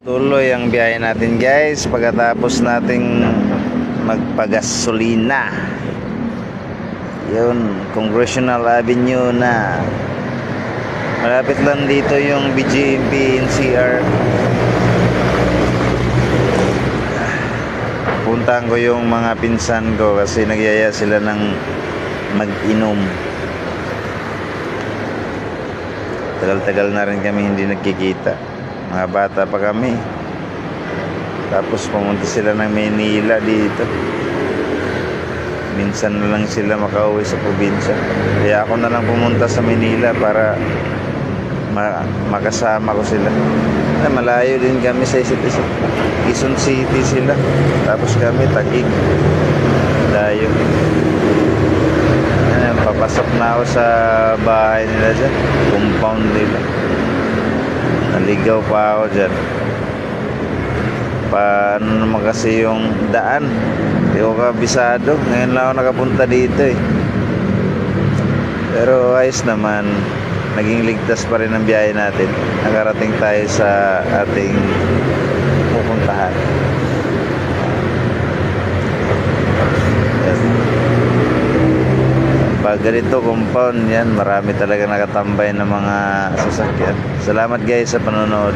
Tuloy ang biyahe natin guys pagkatapos nating magpagasolina. Yun, Congressional Avenue na. Malapit lang dito yung BGMP NCR. Puntahan ko yung mga pinsan ko kasi nagyaya sila ng mag-inom. Tagal-tagal na rin kami hindi nagkikita. Mga bata pa kami. Tapos pumunta sila ng Manila dito. Minsan na lang sila makauwi sa probinsya. Kaya ako na lang pumunta sa Manila para makasama ko sila. Malayo din kami sa isa't isa. Quezon City sila. Tapos kami Taguig. Layo. Papasok na ako sa bahay nila dyan. Compound nila. Naligaw pa ako dyan. Paano naman kasi yung daan? Hindi ko kabisado. Ngayon lang ako nakapunta dito eh. Pero ayos naman. Naging ligtas pa rin ang biyahe natin. Nakarating tayo sa ating pupuntahan. Pag ganito compound yan, marami talaga nakatambay ng mga sasakyan. Salamat guys sa panonood.